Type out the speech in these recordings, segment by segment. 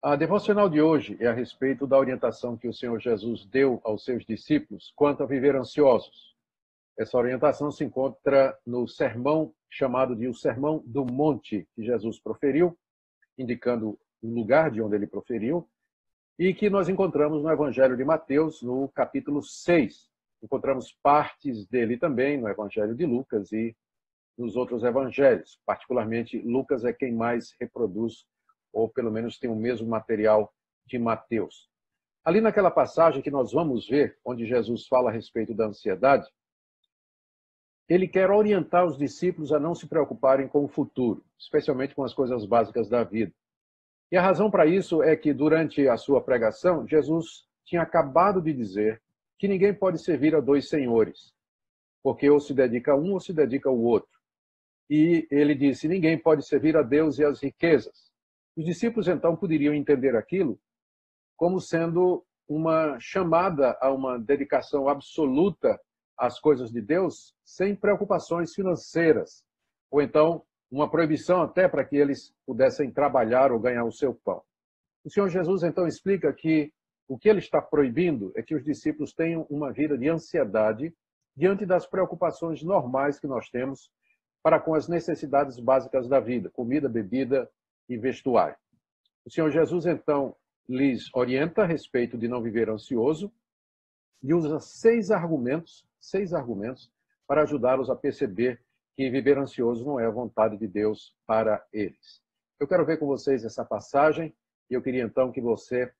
A devocional de hoje é a respeito da orientação que o Senhor Jesus deu aos seus discípulos quanto a viver ansiosos. Essa orientação se encontra no sermão chamado de o Sermão do Monte, que Jesus proferiu, indicando o lugar de onde ele proferiu, e que nós encontramos no Evangelho de Mateus, no capítulo 6. Encontramos partes dele também no Evangelho de Lucas e nos outros evangelhos. Particularmente, Lucas é quem mais reproduz, ou pelo menos tem o mesmo material de Mateus. Ali naquela passagem que nós vamos ver, onde Jesus fala a respeito da ansiedade, ele quer orientar os discípulos a não se preocuparem com o futuro, especialmente com as coisas básicas da vida. E a razão para isso é que, durante a sua pregação, Jesus tinha acabado de dizer que ninguém pode servir a dois senhores, porque ou se dedica a um ou se dedica ao outro. E ele disse, ninguém pode servir a Deus e às riquezas. Os discípulos, então, poderiam entender aquilo como sendo uma chamada a uma dedicação absoluta às coisas de Deus, sem preocupações financeiras, ou então uma proibição até para que eles pudessem trabalhar ou ganhar o seu pão. O Senhor Jesus, então, explica que o que ele está proibindo é que os discípulos tenham uma vida de ansiedade diante das preocupações normais que nós temos para com as necessidades básicas da vida, comida, bebida e vestuário. O Senhor Jesus, então, lhes orienta a respeito de não viver ansioso e usa seis argumentos para ajudá-los a perceber que viver ansioso não é a vontade de Deus para eles. Eu quero ver com vocês essa passagem e eu queria então que você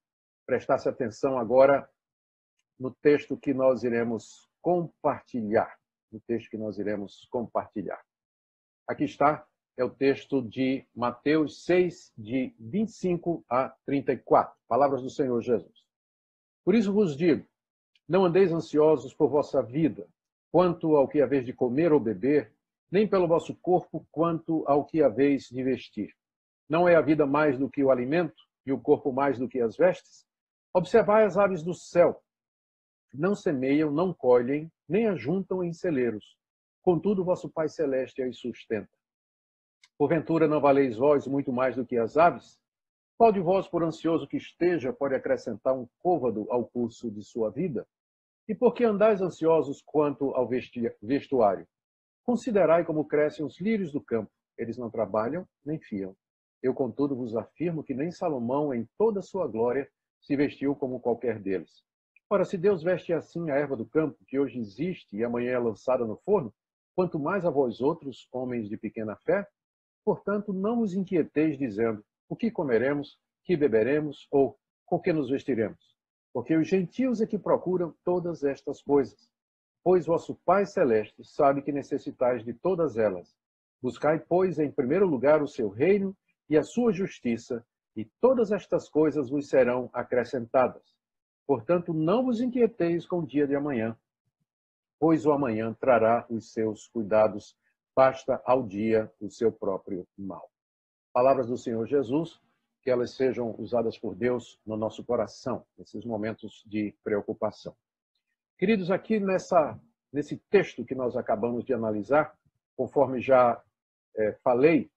prestasse atenção agora no texto que nós iremos compartilhar. Aqui está, é o texto de Mateus 6, de 25 a 34. Palavras do Senhor Jesus. Por isso vos digo, não andeis ansiosos por vossa vida, quanto ao que haveis de comer ou beber, nem pelo vosso corpo, quanto ao que haveis de vestir. Não é a vida mais do que o alimento, e o corpo mais do que as vestes? Observai as aves do céu. Não semeiam, não colhem, nem ajuntam em celeiros. Contudo, vosso Pai Celeste as sustenta. Porventura não valeis vós muito mais do que as aves? Qual de vós, por ansioso que esteja, pode acrescentar um côvado ao curso de sua vida? E por que andais ansiosos quanto ao vestuário? Considerai como crescem os lírios do campo. Eles não trabalham, nem fiam. Eu, contudo, vos afirmo que nem Salomão, em toda a sua glória, se vestiu como qualquer deles. Ora, se Deus veste assim a erva do campo, que hoje existe e amanhã é lançada no forno, quanto mais a vós outros, homens de pequena fé? Portanto, não vos inquieteis dizendo, o que comeremos, que beberemos, ou com que nos vestiremos? Porque os gentios é que procuram todas estas coisas. Pois vosso Pai Celeste sabe que necessitais de todas elas. Buscai, pois, em primeiro lugar o seu reino e a sua justiça, e todas estas coisas vos serão acrescentadas. Portanto, não vos inquieteis com o dia de amanhã, pois o amanhã trará os seus cuidados, basta ao dia o seu próprio mal. Palavras do Senhor Jesus, que elas sejam usadas por Deus no nosso coração, nesses momentos de preocupação. Queridos, aqui nesse texto que nós acabamos de analisar, conforme já falei,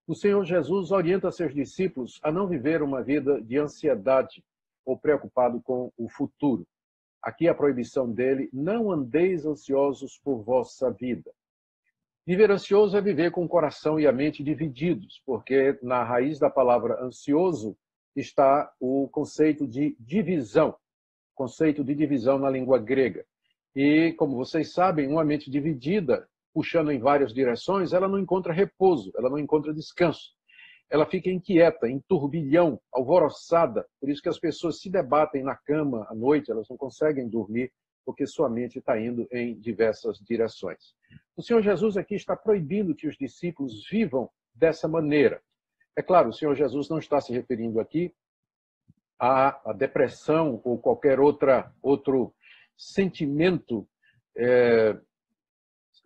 o Senhor Jesus orienta seus discípulos a não viver uma vida de ansiedade ou preocupado com o futuro. Aqui a proibição dele, não andeis ansiosos por vossa vida. Viver ansioso é viver com o coração e a mente divididos, porque na raiz da palavra ansioso está o conceito de divisão na língua grega. E, como vocês sabem, uma mente dividida, puxando em várias direções, ela não encontra repouso, ela não encontra descanso. Ela fica inquieta, em turbilhão, alvoroçada. Por isso que as pessoas se debatem na cama à noite, elas não conseguem dormir, porque sua mente está indo em diversas direções. O Senhor Jesus aqui está proibindo que os discípulos vivam dessa maneira. É claro, o Senhor Jesus não está se referindo aqui à depressão ou qualquer outro sentimento,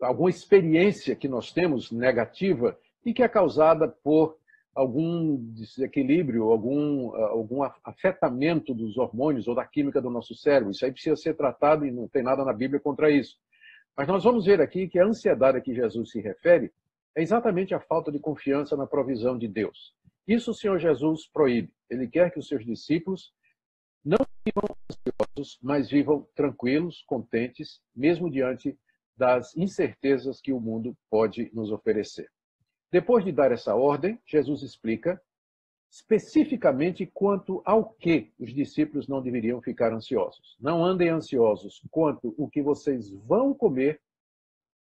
alguma experiência que nós temos negativa e que é causada por algum desequilíbrio, algum afetamento dos hormônios ou da química do nosso cérebro. Isso aí precisa ser tratado e não tem nada na Bíblia contra isso. Mas nós vamos ver aqui que a ansiedade a que Jesus se refere é exatamente a falta de confiança na provisão de Deus. Isso o Senhor Jesus proíbe. Ele quer que os seus discípulos não vivam ansiosos, mas vivam tranquilos, contentes, mesmo diante das incertezas que o mundo pode nos oferecer. Depois de dar essa ordem, Jesus explica especificamente quanto ao que os discípulos não deveriam ficar ansiosos. Não andem ansiosos quanto o que vocês vão comer,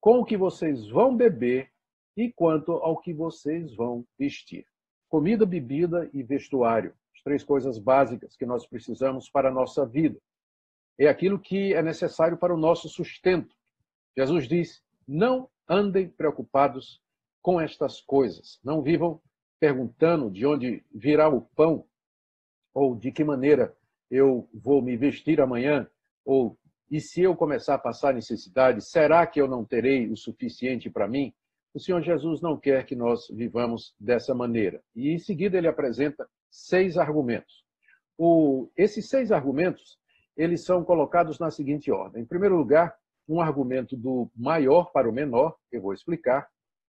com o que vocês vão beber e quanto ao que vocês vão vestir. Comida, bebida e vestuário, as três coisas básicas que nós precisamos para a nossa vida. É aquilo que é necessário para o nosso sustento. Jesus diz: não andem preocupados com estas coisas. Não vivam perguntando de onde virá o pão, ou de que maneira eu vou me vestir amanhã, ou e se eu começar a passar necessidade, será que eu não terei o suficiente para mim? O Senhor Jesus não quer que nós vivamos dessa maneira. E em seguida ele apresenta 6 argumentos. Esses 6 argumentos, eles são colocados na seguinte ordem. Em primeiro lugar, um argumento do maior para o menor, que eu vou explicar.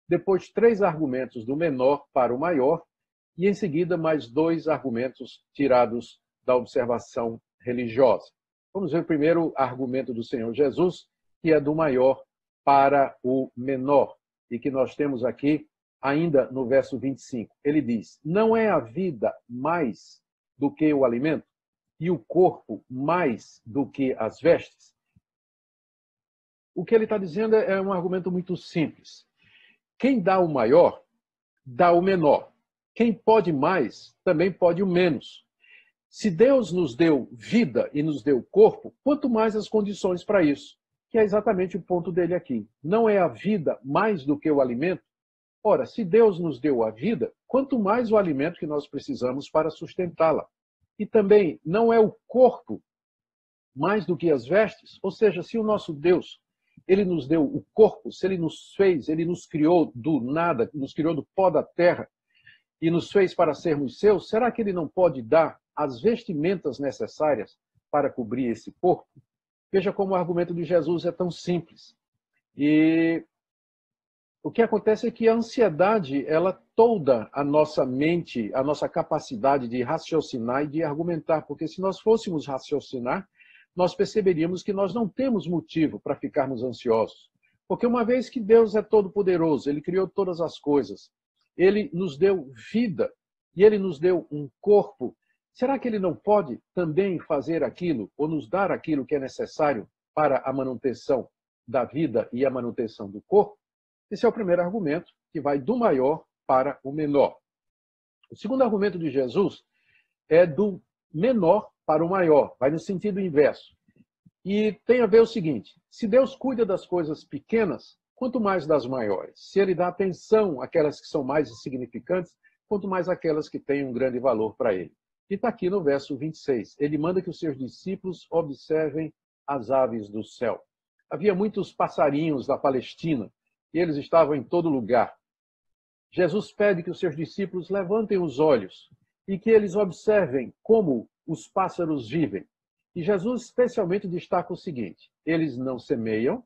Depois, 3 argumentos do menor para o maior. E, em seguida, mais 2 argumentos tirados da observação religiosa. Vamos ver o primeiro argumento do Senhor Jesus, que é do maior para o menor. E que nós temos aqui ainda no verso 25. Ele diz: não é a vida mais do que o alimento, e o corpo mais do que as vestes? O que ele está dizendo é um argumento muito simples. Quem dá o maior, dá o menor. Quem pode mais, também pode o menos. Se Deus nos deu vida e nos deu corpo, quanto mais as condições para isso, que é exatamente o ponto dele aqui. Não é a vida mais do que o alimento? Ora, se Deus nos deu a vida, quanto mais o alimento que nós precisamos para sustentá-la. E também não é o corpo mais do que as vestes? Ou seja, se o nosso Deus, ele nos deu o corpo, se ele nos fez, ele nos criou do nada, nos criou do pó da terra e nos fez para sermos seus, será que ele não pode dar as vestimentas necessárias para cobrir esse corpo? Veja como o argumento de Jesus é tão simples. E o que acontece é que a ansiedade, ela tolda a nossa mente, a nossa capacidade de raciocinar e de argumentar, porque se nós fôssemos raciocinar, nós perceberíamos que nós não temos motivo para ficarmos ansiosos. Porque uma vez que Deus é todo-poderoso, ele criou todas as coisas, ele nos deu vida e ele nos deu um corpo, será que ele não pode também fazer aquilo ou nos dar aquilo que é necessário para a manutenção da vida e a manutenção do corpo? Esse é o primeiro argumento, que vai do maior para o menor. O segundo argumento de Jesus é do menor para o maior, vai no sentido inverso. E tem a ver o seguinte: se Deus cuida das coisas pequenas, quanto mais das maiores. Se ele dá atenção àquelas que são mais insignificantes, quanto mais aquelas que têm um grande valor para ele. E está aqui no verso 26. Ele manda que os seus discípulos observem as aves do céu. Havia muitos passarinhos na Palestina, e eles estavam em todo lugar. Jesus pede que os seus discípulos levantem os olhos e que eles observem como os pássaros vivem. E Jesus especialmente destaca o seguinte: eles não semeiam,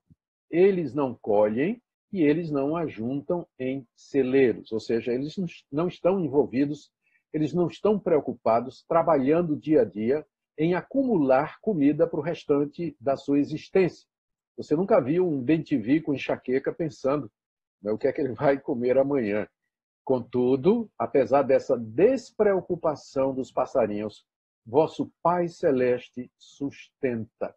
eles não colhem e eles não ajuntam em celeiros. Ou seja, eles não estão envolvidos, eles não estão preocupados, trabalhando dia a dia em acumular comida para o restante da sua existência. Você nunca viu um bem-te-vi com enxaqueca pensando, né, o que é que ele vai comer amanhã. Contudo, apesar dessa despreocupação dos passarinhos, vosso Pai Celeste sustenta.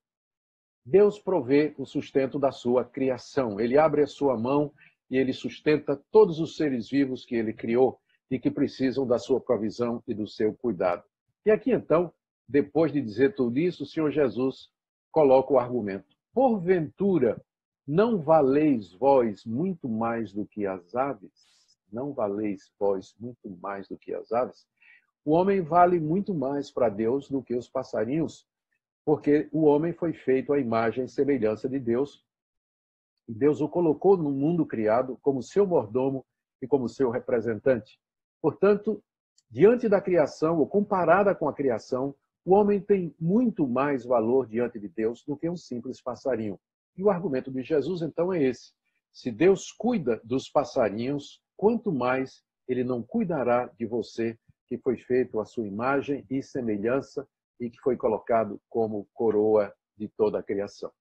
Deus provê o sustento da sua criação. Ele abre a sua mão e ele sustenta todos os seres vivos que ele criou e que precisam da sua provisão e do seu cuidado. E aqui, então, depois de dizer tudo isso, o Senhor Jesus coloca o argumento: porventura, não valeis vós muito mais do que as aves? Não valeis vós muito mais do que as aves? O homem vale muito mais para Deus do que os passarinhos, porque o homem foi feito à imagem e semelhança de Deus. E Deus o colocou no mundo criado como seu mordomo e como seu representante. Portanto, diante da criação, ou comparada com a criação, o homem tem muito mais valor diante de Deus do que um simples passarinho. E o argumento de Jesus, então, é esse: se Deus cuida dos passarinhos, quanto mais ele não cuidará de você que foi feito à sua imagem e semelhança e que foi colocado como coroa de toda a criação.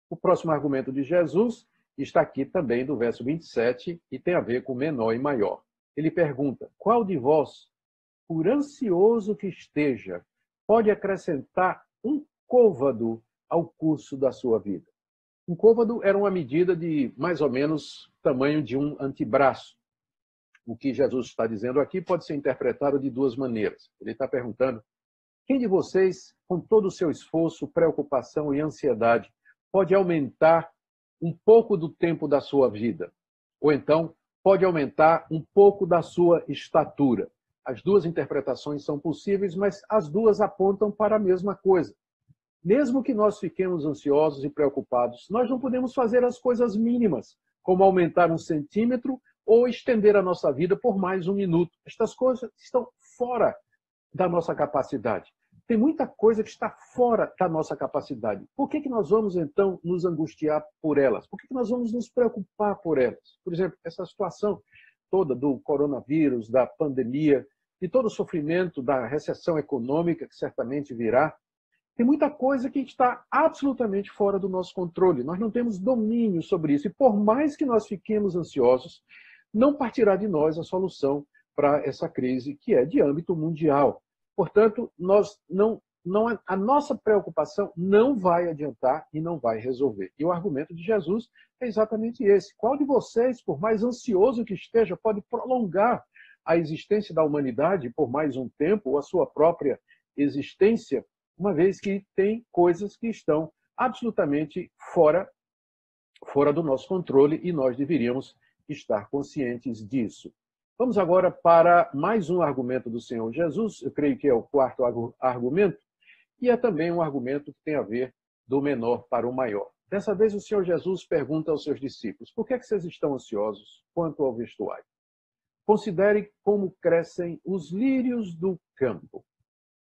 O próximo argumento de Jesus está aqui também do verso 27 e tem a ver com menor e maior. Ele pergunta: qual de vós, por ansioso que esteja, pode acrescentar um côvado ao curso da sua vida? Um côvado era uma medida de mais ou menos tamanho de um antebraço. O que Jesus está dizendo aqui pode ser interpretado de duas maneiras. Ele está perguntando: quem de vocês, com todo o seu esforço, preocupação e ansiedade, pode aumentar um pouco do tempo da sua vida? Ou então, pode aumentar um pouco da sua estatura? As duas interpretações são possíveis, mas as duas apontam para a mesma coisa. Mesmo que nós fiquemos ansiosos e preocupados, nós não podemos fazer as coisas mínimas, como aumentar 1 centímetro ou estender a nossa vida por mais 1 minuto. Estas coisas estão fora da nossa capacidade. Tem muita coisa que está fora da nossa capacidade. Por que nós vamos, então, nos angustiar por elas? Por que nós vamos nos preocupar por elas? Por exemplo, essa situação toda do coronavírus, da pandemia, de todo o sofrimento da recessão econômica que certamente virá, tem muita coisa que está absolutamente fora do nosso controle. Nós não temos domínio sobre isso. E por mais que nós fiquemos ansiosos, não partirá de nós a solução para essa crise que é de âmbito mundial. Portanto, a nossa preocupação não vai adiantar e não vai resolver. E o argumento de Jesus é exatamente esse. Qual de vocês, por mais ansioso que esteja, pode prolongar a existência da humanidade por mais um tempo, ou a sua própria existência, uma vez que tem coisas que estão absolutamente fora do nosso controle e nós deveríamos estar conscientes disso. Vamos agora para mais um argumento do Senhor Jesus, eu creio que é o quarto argumento, e é também um argumento que tem a ver do menor para o maior. Dessa vez o Senhor Jesus pergunta aos seus discípulos: por que vocês estão ansiosos quanto ao vestuário? Considere como crescem os lírios do campo.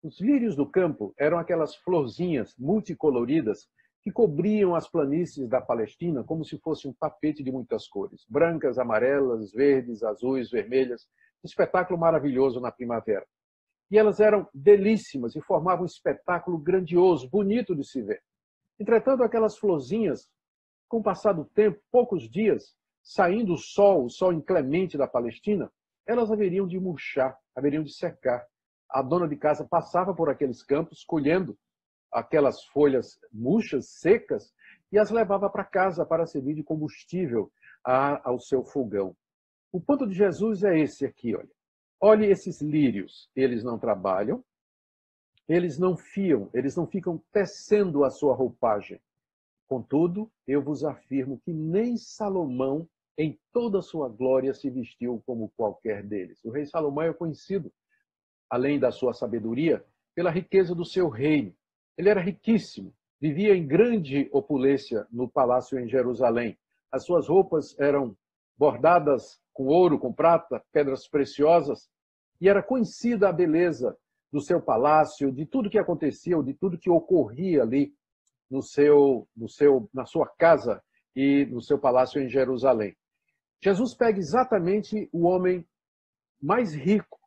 Os lírios do campo eram aquelas florzinhas multicoloridas que cobriam as planícies da Palestina como se fosse um tapete de muitas cores. Brancas, amarelas, verdes, azuis, vermelhas. Um espetáculo maravilhoso na primavera. E elas eram belíssimas e formavam um espetáculo grandioso, bonito de se ver. Entretanto, aquelas florzinhas, com o passar do tempo, poucos dias, saindo o sol inclemente da Palestina, elas haveriam de murchar, haveriam de secar. A dona de casa passava por aqueles campos, colhendo aquelas folhas murchas, secas, e as levava para casa para servir de combustível ao seu fogão. O ponto de Jesus é esse aqui, olha. Olhe esses lírios, eles não trabalham, eles não fiam, eles não ficam tecendo a sua roupagem. Contudo, eu vos afirmo que nem Salomão, em toda a sua glória, se vestiu como qualquer deles. O rei Salomão é conhecido, além da sua sabedoria, pela riqueza do seu reino. Ele era riquíssimo, vivia em grande opulência no palácio em Jerusalém. As suas roupas eram bordadas com ouro, com prata, pedras preciosas, e era conhecida a beleza do seu palácio, de tudo que acontecia, de tudo que ocorria ali na sua casa e no seu palácio em Jerusalém. Jesus pega exatamente o homem mais rico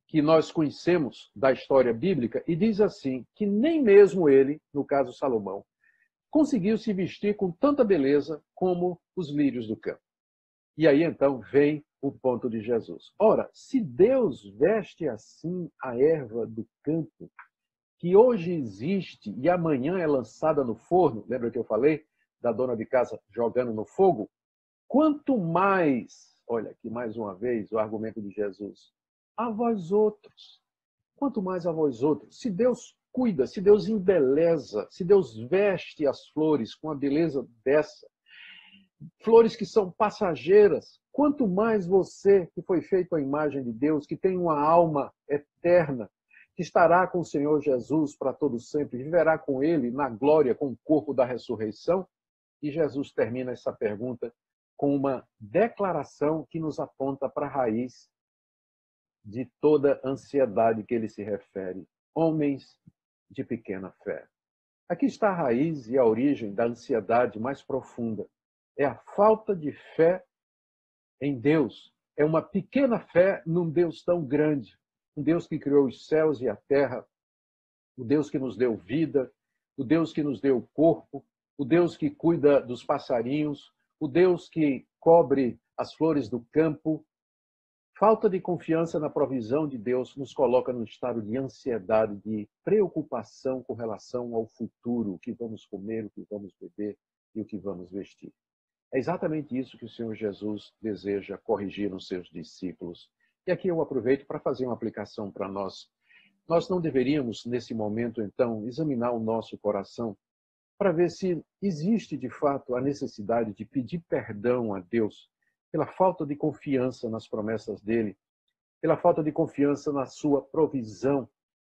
que nós conhecemos da história bíblica e diz assim, que nem mesmo ele, no caso Salomão, conseguiu se vestir com tanta beleza como os lírios do campo. E aí então vem o ponto de Jesus. Ora, se Deus veste assim a erva do campo, que hoje existe e amanhã é lançada no forno, lembra que eu falei da dona de casa jogando no fogo? Quanto mais, olha aqui mais uma vez o argumento de Jesus, a vós outros. Quanto mais a vós outros. Se Deus cuida, se Deus embeleza, se Deus veste as flores com a beleza dessa, flores que são passageiras, quanto mais você, que foi feito à imagem de Deus, que tem uma alma eterna, que estará com o Senhor Jesus para todo sempre, viverá com Ele na glória, com o corpo da ressurreição. E Jesus termina essa pergunta com uma declaração que nos aponta para a raiz de toda ansiedade que ele se refere. Homens de pequena fé. Aqui está a raiz e a origem da ansiedade mais profunda. É a falta de fé em Deus. É uma pequena fé num Deus tão grande. um Deus que criou os céus e a terra, o Deus que nos deu vida, o Deus que nos deu o corpo, o Deus que cuida dos passarinhos, o Deus que cobre as flores do campo. Falta de confiança na provisão de Deus nos coloca num estado de ansiedade, de preocupação com relação ao futuro, o que vamos comer, o que vamos beber e o que vamos vestir. É exatamente isso que o Senhor Jesus deseja corrigir nos seus discípulos. E aqui eu aproveito para fazer uma aplicação para nós. Nós não deveríamos, nesse momento, então, examinar o nosso coração para ver se existe, de fato, a necessidade de pedir perdão a Deus pela falta de confiança nas promessas dele, pela falta de confiança na sua provisão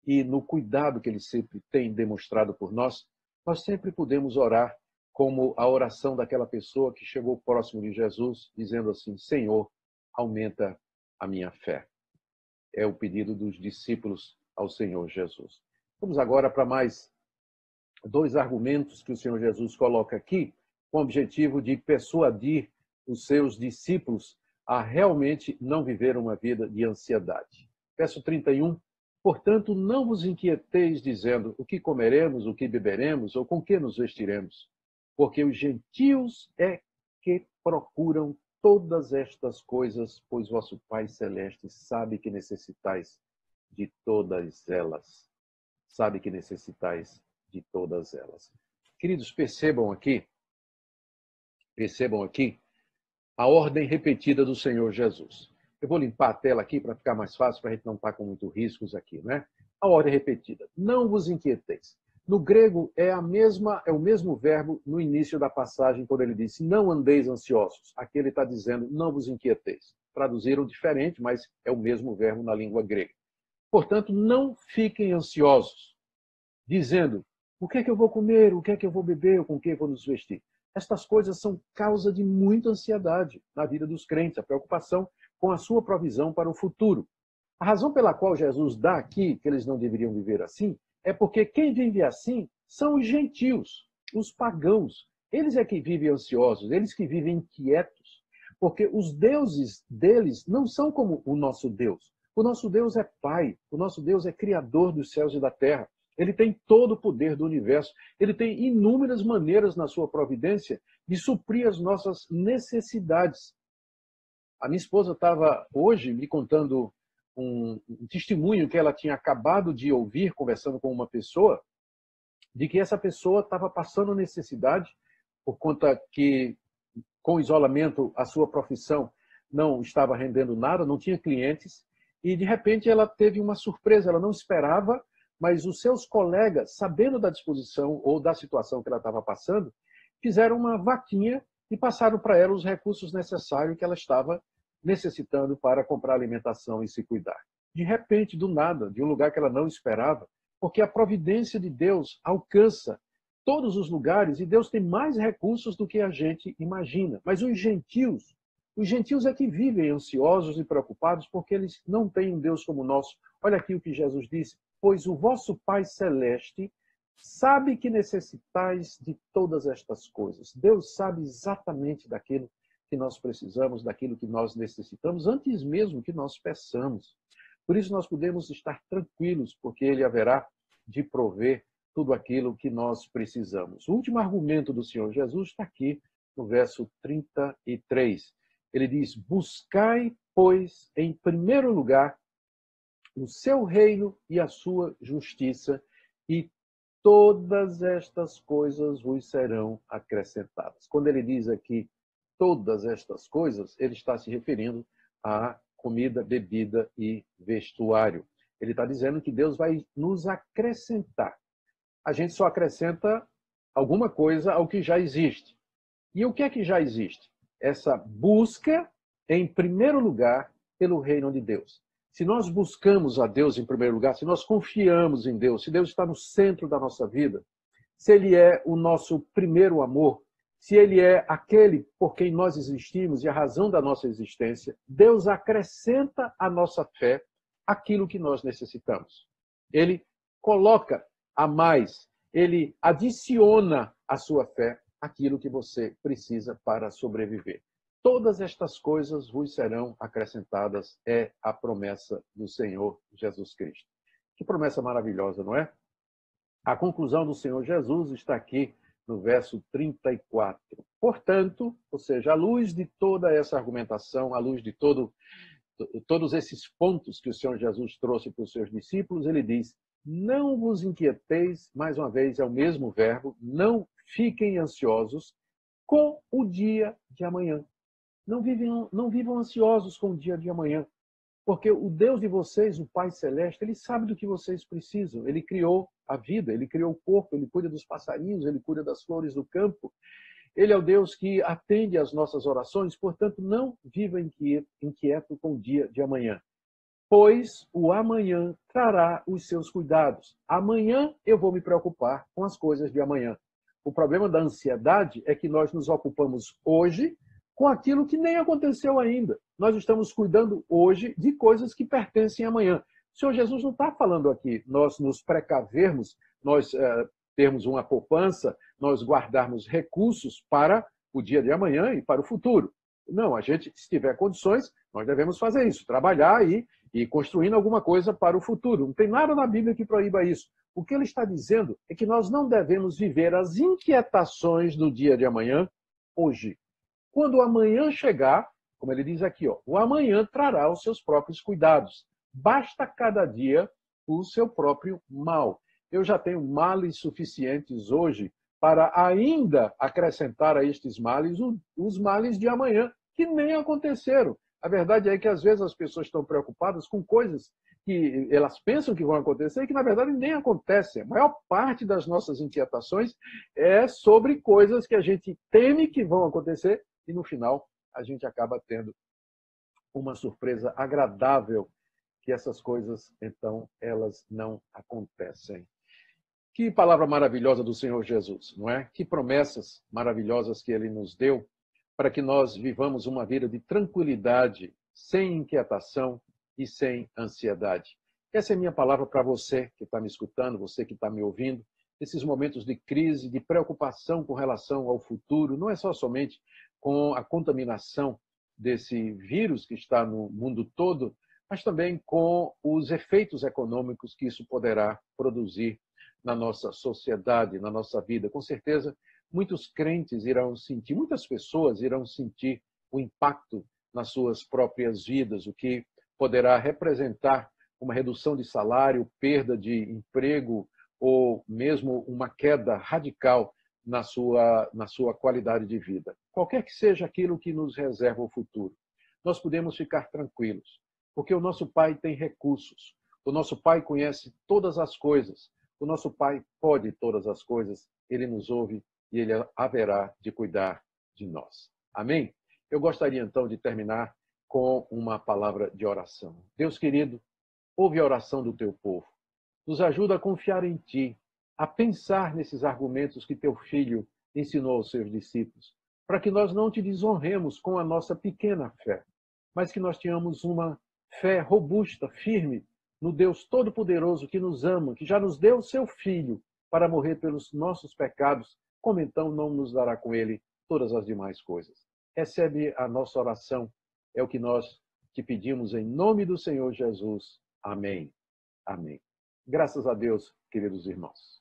e no cuidado que ele sempre tem demonstrado por nós. Nós sempre podemos orar como a oração daquela pessoa que chegou próximo de Jesus, dizendo assim: Senhor, aumenta a minha fé. É o pedido dos discípulos ao Senhor Jesus. Vamos agora para mais 2 argumentos que o Senhor Jesus coloca aqui, com o objetivo de persuadir os seus discípulos a realmente não viver uma vida de ansiedade. Verso 31, portanto, não vos inquieteis dizendo o que comeremos, o que beberemos ou com que nos vestiremos, porque os gentios é que procuram todas estas coisas, pois vosso Pai Celeste sabe que necessitais de todas elas. Sabe que necessitais de todas elas. Queridos, percebam aqui a ordem repetida do Senhor Jesus. Eu vou limpar a tela aqui para ficar mais fácil, para a gente não estar com muitos riscos aqui, né? A ordem repetida. Não vos inquieteis. No grego é o mesmo verbo no início da passagem, quando ele disse, não andeis ansiosos. Aqui ele está dizendo, não vos inquieteis. Traduziram diferente, mas é o mesmo verbo na língua grega. Portanto, não fiquem ansiosos, dizendo, o que é que eu vou comer, o que é que eu vou beber, com o que eu vou nos vestir. Estas coisas são causa de muita ansiedade na vida dos crentes, a preocupação com a sua provisão para o futuro. A razão pela qual Jesus dá aqui que eles não deveriam viver assim é porque quem vive assim são os gentios, os pagãos. Eles é que vivem ansiosos, eles que vivem inquietos, porque os deuses deles não são como o nosso Deus. O nosso Deus é Pai, o nosso Deus é Criador dos céus e da terra. Ele tem todo o poder do universo. Ele tem inúmeras maneiras na sua providência de suprir as nossas necessidades. A minha esposa estava hoje me contando um testemunho que ela tinha acabado de ouvir, conversando com uma pessoa, de que essa pessoa estava passando necessidade por conta que, com o isolamento, a sua profissão não estava rendendo nada, não tinha clientes, e de repente ela teve uma surpresa, ela não esperava, mas os seus colegas, sabendo da disposição ou da situação que ela estava passando, fizeram uma vaquinha e passaram para ela os recursos necessários que ela estava necessitando para comprar alimentação e se cuidar. De repente, do nada, de um lugar que ela não esperava, porque a providência de Deus alcança todos os lugares e Deus tem mais recursos do que a gente imagina. Mas os gentios é que vivem ansiosos e preocupados porque eles não têm um Deus como o nosso. Olha aqui o que Jesus disse, pois o vosso Pai Celeste sabe que necessitais de todas estas coisas. Deus sabe exatamente daquilo que nós precisamos, daquilo que nós necessitamos, antes mesmo que nós peçamos. Por isso nós podemos estar tranquilos, porque Ele haverá de prover tudo aquilo que nós precisamos. O último argumento do Senhor Jesus está aqui no verso 33. Ele diz, buscai, pois, em primeiro lugar, o seu reino e a sua justiça, e todas estas coisas vos serão acrescentadas. Quando ele diz aqui todas estas coisas, ele está se referindo a comida, bebida e vestuário. Ele está dizendo que Deus vai nos acrescentar. A gente só acrescenta alguma coisa ao que já existe. E o que é que já existe? Essa busca, em primeiro lugar, pelo reino de Deus. Se nós buscamos a Deus em primeiro lugar, se nós confiamos em Deus, se Deus está no centro da nossa vida, se Ele é o nosso primeiro amor, se Ele é aquele por quem nós existimos e a razão da nossa existência, Deus acrescenta à nossa fé aquilo que nós necessitamos. Ele coloca a mais, Ele adiciona à sua fé aquilo que você precisa para sobreviver. todas estas coisas vos serão acrescentadas, é a promessa do Senhor Jesus Cristo. Que promessa maravilhosa, não é? A conclusão do Senhor Jesus está aqui no verso 34. Portanto, ou seja, à luz de toda essa argumentação, à luz de todos esses pontos que o Senhor Jesus trouxe para os seus discípulos, ele diz: não vos inquieteis, mais uma vez é o mesmo verbo, não fiquem ansiosos com o dia de amanhã. Não vivam ansiosos com o dia de amanhã, porque o Deus de vocês, o Pai Celeste, ele sabe do que vocês precisam. Ele criou a vida, ele criou o corpo, ele cuida dos passarinhos, ele cuida das flores do campo. Ele é o Deus que atende às nossas orações, portanto, não viva inquieto com o dia de amanhã, pois o amanhã trará os seus cuidados. Amanhã eu vou me preocupar com as coisas de amanhã. O problema da ansiedade é que nós nos ocupamos hoje com aquilo que nem aconteceu ainda. Nós estamos cuidando hoje de coisas que pertencem amanhã. O Senhor Jesus não está falando aqui nós nos precavermos, nós termos uma poupança, nós guardarmos recursos para o dia de amanhã e para o futuro. Não, a gente, se tiver condições, nós devemos fazer isso, trabalhar e construindo alguma coisa para o futuro. Não tem nada na Bíblia que proíba isso. O que ele está dizendo é que nós não devemos viver as inquietações do dia de amanhã hoje. Quando o amanhã chegar, como ele diz aqui, o amanhã trará os seus próprios cuidados. Basta cada dia o seu próprio mal. Eu já tenho males suficientes hoje para ainda acrescentar a estes males os males de amanhã, que nem aconteceram. A verdade é que às vezes as pessoas estão preocupadas com coisas que elas pensam que vão acontecer e que na verdade nem acontecem. A maior parte das nossas inquietações é sobre coisas que a gente teme que vão acontecer e no final a gente acaba tendo uma surpresa agradável, que essas coisas, então, elas não acontecem. Que palavra maravilhosa do Senhor Jesus, não é? Que promessas maravilhosas que ele nos deu para que nós vivamos uma vida de tranquilidade, sem inquietação e sem ansiedade. Essa é a minha palavra para você que está me escutando, você que está me ouvindo. Esses momentos de crise, de preocupação com relação ao futuro, não é só somente com a contaminação desse vírus que está no mundo todo, mas também com os efeitos econômicos que isso poderá produzir na nossa sociedade, na nossa vida. Com certeza, muitos crentes irão sentir, muitas pessoas irão sentir o impacto nas suas próprias vidas, o que poderá representar uma redução de salário, perda de emprego ou mesmo uma queda radical na sua qualidade de vida. Qualquer que seja aquilo que nos reserva o futuro, nós podemos ficar tranquilos, porque o nosso Pai tem recursos, o nosso Pai conhece todas as coisas, o nosso Pai pode todas as coisas, Ele nos ouve e Ele haverá de cuidar de nós. Amém? Eu gostaria então de terminar com uma palavra de oração. Deus querido, ouve a oração do teu povo. Nos ajuda a confiar em Ti, a pensar nesses argumentos que Teu Filho ensinou aos seus discípulos, para que nós não Te desonremos com a nossa pequena fé, mas que nós tenhamos uma fé robusta, firme, no Deus Todo-Poderoso que nos ama, que já nos deu o Seu Filho para morrer pelos nossos pecados, como então não nos dará com Ele todas as demais coisas. Recebe a nossa oração, é o que nós Te pedimos em nome do Senhor Jesus. Amém. Amém. Graças a Deus, queridos irmãos.